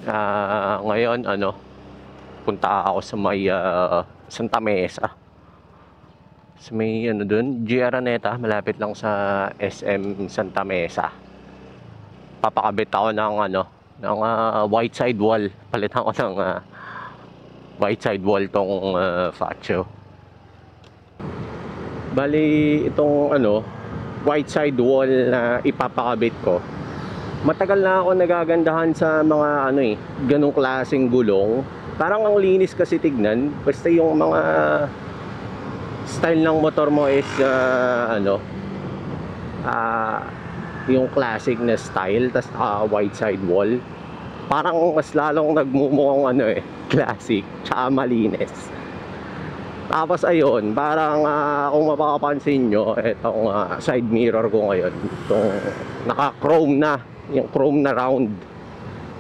Ngayon punta ako sa may Santa Mesa. Sa may dun, G. Araneta, malapit lang sa SM Santa Mesa. Papakabit ako ng white side wall. Palitan ko ng white side wall tong Faccio. Bali itong white side wall na ipapakabit ko. Matagal na ako nagagandahan sa mga ganong klaseng gulong. Parang ang linis kasi tignan. Basta yung mga style ng motor mo is yung classic na style, tas white side wall. Parang mas lalong nagmumukhang classic tsaka malinis. Tapos ayun, parang kung mapapansin nyo, itong side mirror ko ngayon, itong naka-chrome na, yung chrome na round.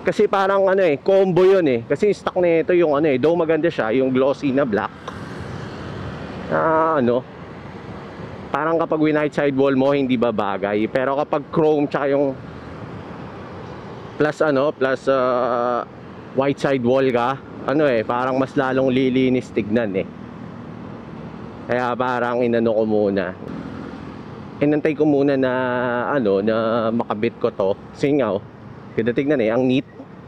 Kasi parang combo yun kasi yung stock na ito yung though maganda siya, yung glossy na black. Parang kapag white side wall mo hindi babagay, pero kapag chrome tsaka yung plus white side wall ka, parang mas lalong lilinis tignan Kaya parang inano ko muna. Inantay ko muna na na makabit ko to. Kasi nga ganda tignan ang neat,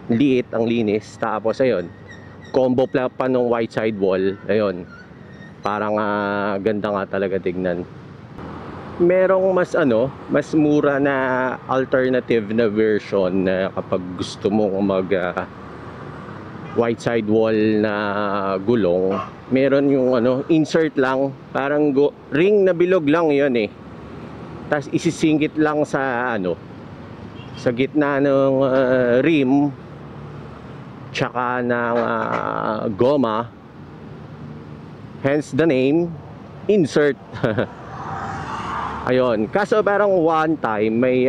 liit, ang linis. Tapos ayun, combo pa nung white side wall. Ayun. Parang ganda nga talaga tignan. Merong mas mura na alternative na version na kapag gusto mong mag white side wall na gulong, meron yung insert lang, parang ring na bilog lang yun tapos isisingkit lang sa sa gitna ng rim tsaka ng goma, hence the name insert. Ayun, kaso parang one time may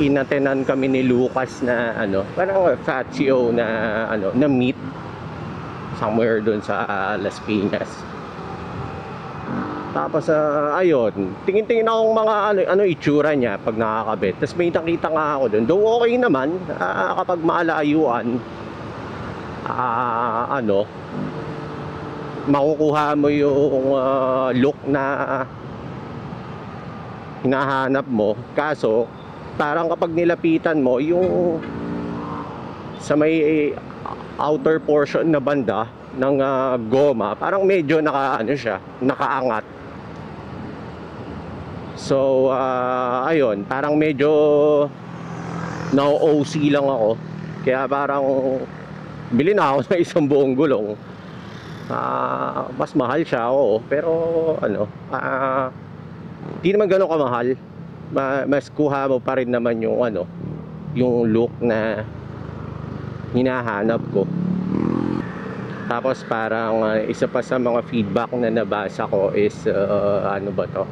inatenan kami ni Lucas na parang Faccio na na meet somewhere doon sa Las Piñas. Tapos ayun, tingin-tingin akong mga itsura niya pag nakakabit. Tapos may nakita nga ako doon. Though okay naman kapag maalayuan, makukuha mo yung look na hinahanap mo. Kaso parang kapag nilapitan mo yung sa may outer portion na banda ng goma, parang medyo nakaangat. So ayun, parang medyo na-OC lang ako. Kaya parang bili na ako ng isang buong gulong. Mas mahal siya, pero di naman gano'n kamahal. Mas kuha mo pa rin naman yung yung look na hinahanap ko. Tapos parang isa pa sa mga feedback na nabasa ko is ba to,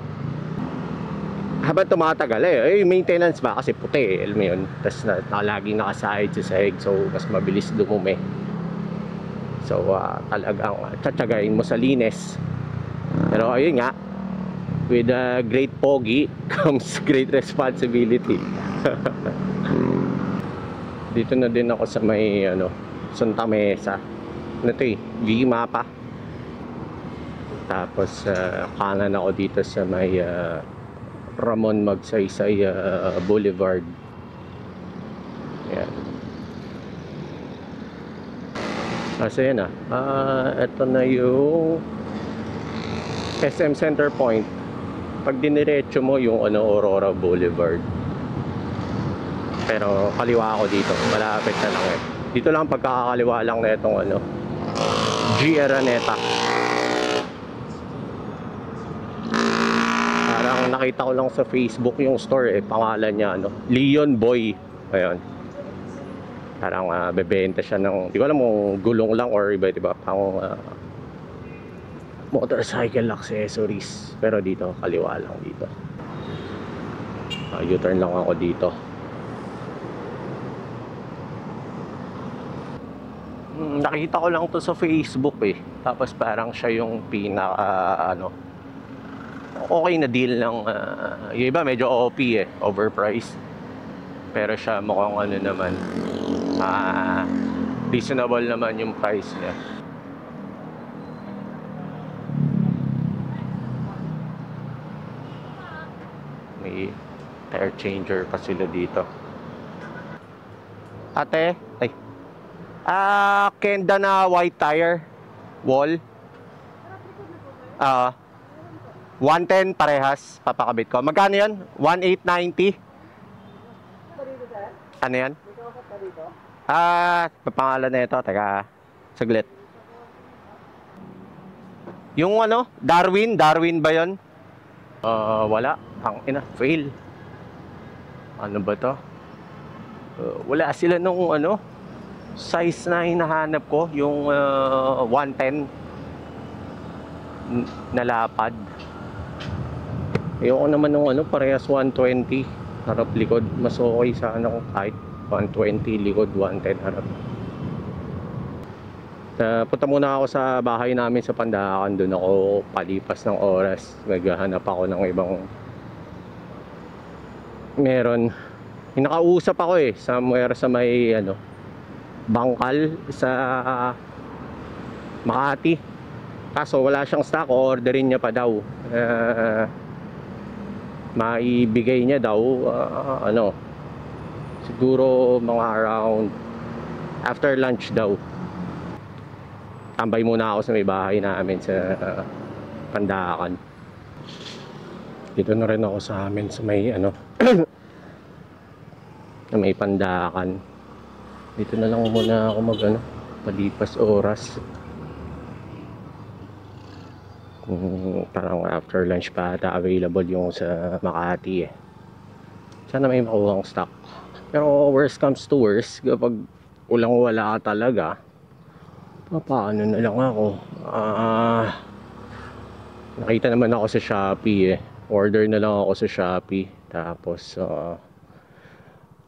habang tumatagal maintenance ba kasi puti alam mo yun, tapos laging nakasahid sa sahig, so mas mabilis dumumi. So talagang tsatsagain mo sa linis. Pero ayun nga, with a great pogi comes great responsibility. Dito na din ako sa may Santa Mesa. V-Mapa. Tapos kanan ako dito sa may Ramon Magsaysay Boulevard. Yan. Kasi yan ito na yung SM Center Point. Pag diniretso mo yung Aurora Boulevard, pero kaliwa ako dito, malapit na lang dito lang, pagkakaliwa lang na itong G. Araneta. Parang nakita ko lang sa Facebook yung store pangalan niya Leon Boy. Ayun, parang bebenta siya ng, di ko alam kung gulong lang or iba pang motorcycle accessories. Pero dito, kaliwa lang dito. U-turn lang ako dito. Nakita ko lang to sa Facebook Tapos parang siya yung pinaka okay na deal ng yung iba medyo OP overpriced. Pero siya mukhang ano naman, reasonable naman yung price niya. May tire changer pa sila dito. Ate, ay. Kenda na white tire wall. 110 parehas papakabit ko. Magkano 'yan? 1890. Ano 'yan? Papangalan na ito. Teka, saglit. Yung ano, Darwin ba 'yon? Wala. Ang ina, fail. Ano ba 'to? Wala sila nung ano, size na hinahanap ko, yung 110 na lapad. Ayoko naman nung ano, parehas 120 harap likod. Mas okay sana kung kahit 120 likod, 110 harap. Punta muna ako sa bahay namin sa Pandacan. Doon ako palipas ng oras. Naghahanap ako ng ibang meron. Nakausap ako somewhere sa may ano, bangkal sa Makati. Kaso wala siyang stock, orderin niya pa daw. Maibigay niya daw ano, siguro mga around after lunch daw. Tambay muna ako sa may bahay namin sa Pandacan. Dito na rin ako sa amin sa may ano na may Pandacan. Dito na lang muna ako mag ano, palipas oras. Parang after lunch pa ata available yung sa Makati Sana may makuhang stock. Pero worst comes to worst, kapag ulang wala ka talaga, paano na lang ako. Nakita naman ako sa Shopee Order na lang ako sa Shopee. Tapos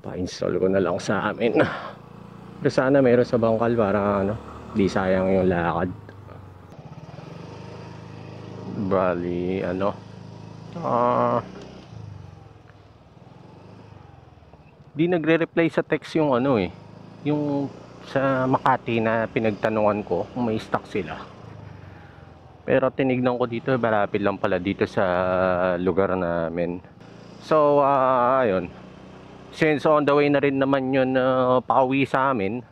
pa-install ko na lang sa amin. Pero sana meron sa bangkal para ano, di sayang yung lakad. Bali ano, di nagre-reply sa text yung ano yung sa Makati na pinagtanungan ko kung may stock sila. Pero tinignan ko dito, malapit lang pala dito sa lugar namin. So ayun, since on the way na rin naman yun pauwi sa amin,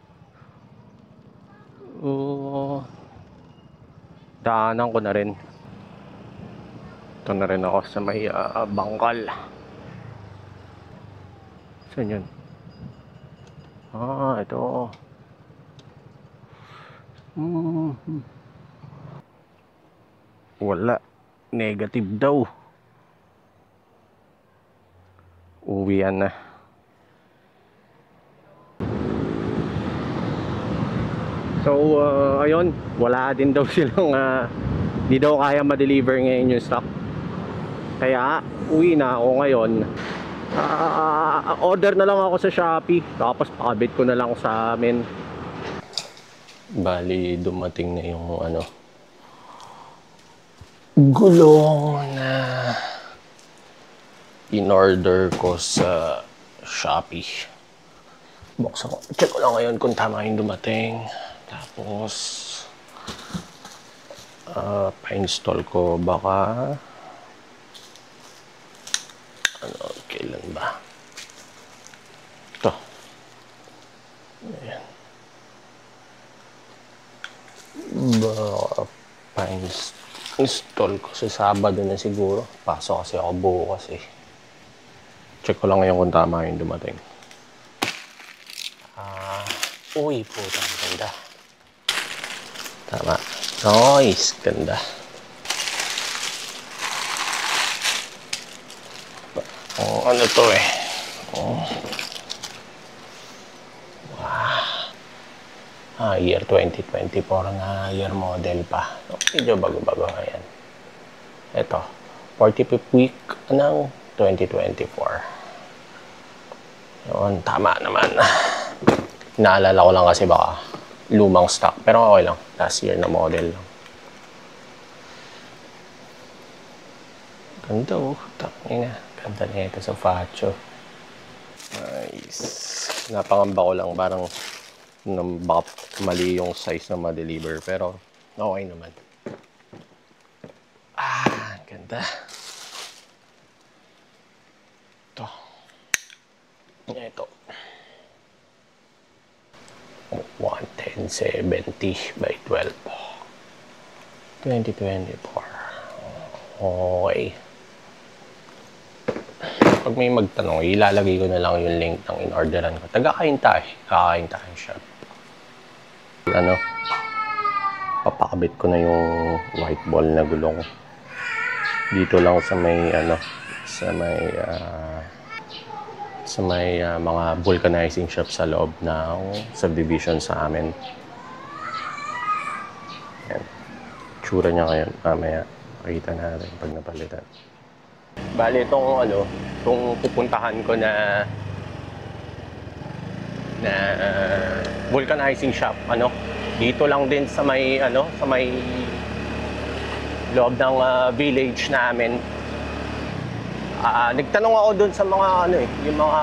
daanan ko na rin. Ito na rin ako sa may bangkal. Saan yun? Ito. Wala. Negative daw. Uwian na. So, ayun. Wala din daw silang di daw kaya ma-deliver ngayon yung stock. Kaya, uwi na ako ngayon. Order na lang ako sa Shopee. Tapos pakabit ko na lang sa amin. Bali, dumating na yung ano, gulong na in-order ko sa Shopee. Buksan ko. Check ko lang ngayon kung tama yung dumating. Tapos pa-install ko baka ano, kailan ba? Ito. Ayan. Baka pa-install ko sa Sabado na siguro. Pasok kasi ako bukas Check ko lang ngayon kung tama yung dumating. Uy, putang ganda. Tama. Nice, ganda. Ano to wow. Year 2024 na year model pa. Medyo bago-bago ngayon. Ito, 45th week ng 2024. Yun, tama naman. Naalala ko lang kasi baka lumang stock. Pero okay lang. Last year na model lang. Ganda Tangina. Ganda na ito sa Facho. Nice. Napangamba ko lang, parang baka mali yung size na ma-deliver, pero okay naman. Ganda. Ito. 11070 by 12. 2024. Okay. Pag may magtanong, ilalagay ko na lang yung link ng in-orderan ko. Taga-Kainta eh. Kakainta siya. Ano? Papakabit ko na yung white ball na gulong. Dito lang sa may ano, sa may mga vulcanizing shop sa loob ng subdivision sa amin. Yan. Tsura niya ngayon. Mamaya, makita natin pag napalitan. Bali itong ano, itong pupuntahan ko na vulcanizing shop, ano, dito lang din sa may ano, sa may loob ng village namin. Nagtanong ako doon sa mga ano eh, yung mga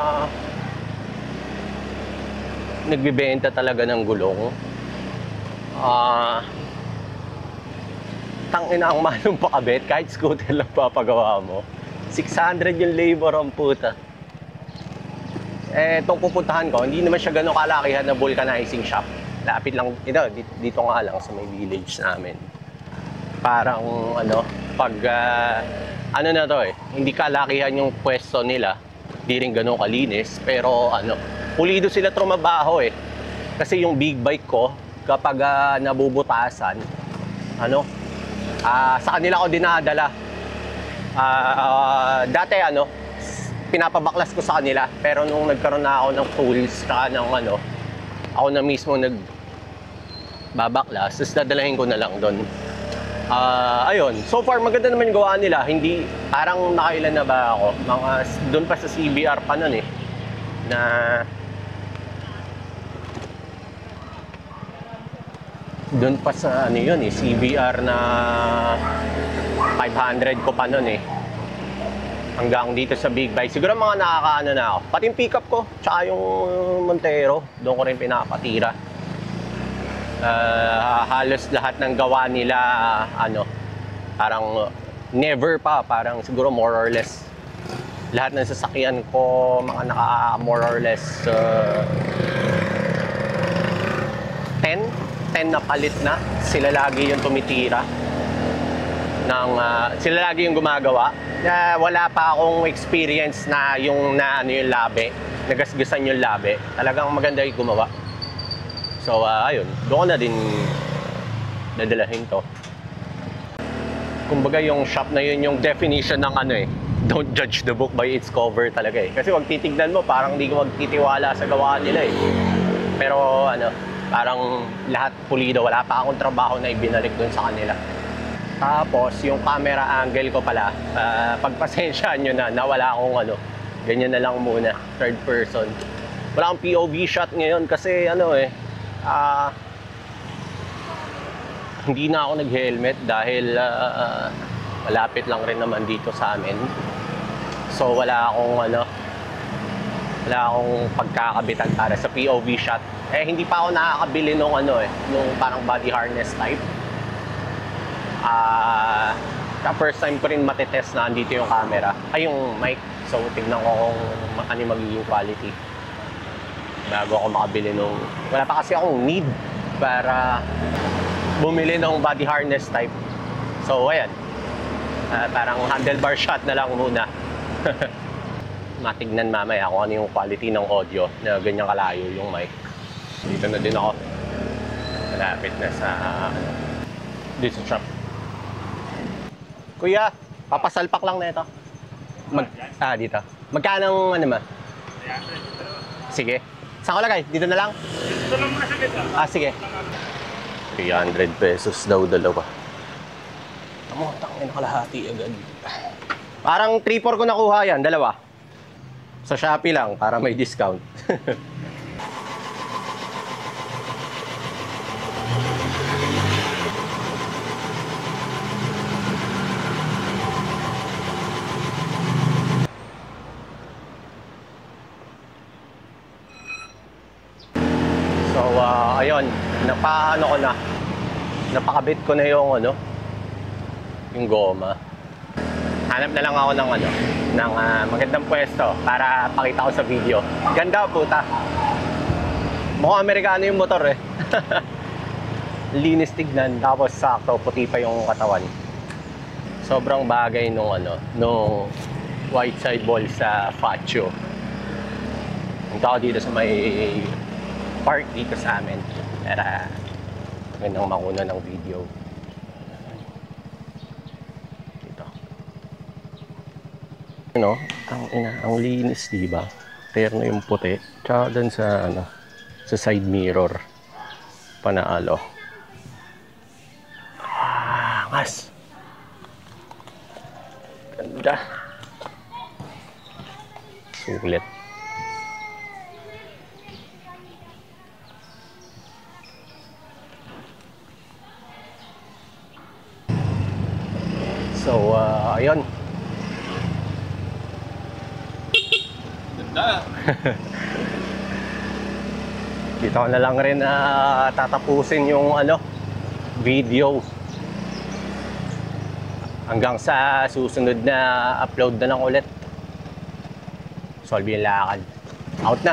nagbebenta talaga ng gulong. Tangina ang mahal ng pakabit, kahit scooter lang papagawa mo. 600 yung labor ang puta. Itong pupuntahan ko, hindi naman siya ganun kalakihan na vulcanizing shop. Lapit lang, dito nga lang sa may village namin. Parang ano, pag ano na to eh, hindi kalakihan yung pwesto nila, di rin ganun kalinis, pero ano, pulido sila trumabaho eh. Kasi yung big bike ko, kapag nabubutasan, ano, sa kanila ko dinadala. Dati ano, pinapabaklas ko sa kanila, pero nung nagkaroon na ako ng tools, saka ng ano, ako na mismo nagbabaklas, tapos dadalahin ko na lang doon. Ayun, so far maganda naman yung gawa nila. Hindi, parang nakailan na ba ako? Mga, doon pa sa CBR pa nun eh. Na doon pa sa ano yun eh, CBR na 500 ko pa nun eh. Hanggang dito sa big bike. Siguro mga nakakaano na ako. Pati yung pickup ko, tsaka yung Montero, doon ko rin pinapatira. Halos lahat ng gawa nila ano, parang never pa, parang siguro more or less lahat ng sasakyan ko mga naka more or less 10 na palit na. Sila lagi yung tumitira ng sila lagi yung gumagawa. Wala pa akong experience na yung ano yung labi, nagasgasan yung labi. Talagang maganda yung gumawa. So, ayun, doon ko na din dadalahin to. Kumbaga yung shop na yun, yung definition ng ano eh, don't judge the book by its cover talaga eh. Kasi wag titignan mo, parang hindi ko magtitiwala sa gawaan nila eh. Pero ano, parang lahat pulido, wala pa akong trabaho na ibinalik dun sa kanila. Tapos, yung camera angle ko pala, pagpasensyaan nyo na wala akong ano, ganyan na lang muna, third person. Wala akong POV shot ngayon kasi ano eh, hindi na ako nag-helmet dahil malapit lang rin naman dito sa amin. So wala akong pagkakabitan para sa POV shot. Eh hindi pa ako nakakabili nung ano eh, nung parang body harness type. First time ko rin matitest na andito yung camera, ay yung mic. So tignan ko kung ano yung magiging quality bago ako makabili nung, wala pa kasi akong need para bumili ng body harness type. So ayan, parang handlebar shot na lang muna. Matignan mamaya kung ano yung quality ng audio na ganyan kalayo yung mic. Dito na din ako, malapit na sa dito shop. Kuya, papasalpak lang na ito. Dito. Magkano ano ma? Sige. Saan ko lagay? Dito na lang? Dito lang muna sa gitna. Sige. 300 pesos daw dalawa. Amotang na kalahati agad. Parang 3-4 ko nakuha yan, dalawa. Sa Shopee lang, para may discount. ayun, napakabit ko na yung yung goma. Hanap na lang ako ng magandang pwesto para pakita ko sa video. Ganda, puta. Mukhang Amerikano yung motor eh. Linis tignan, tapos sakto, puti pa yung katawan. Sobrang bagay nung white sidewall sa Faccio. Punta ako dito sa may park dito sa amin para magandang makuna ng video. Dito. Ang linis, diba? Terno yung puti. Tsaka dun sa sa side mirror. Panaalo. Angas. Ganda. Sulit. So, ayun. Ganda. Dito ko na lang rin tatapusin yung video. Hanggang sa susunod na upload na lang ulit. Solve yung lakad. Out na.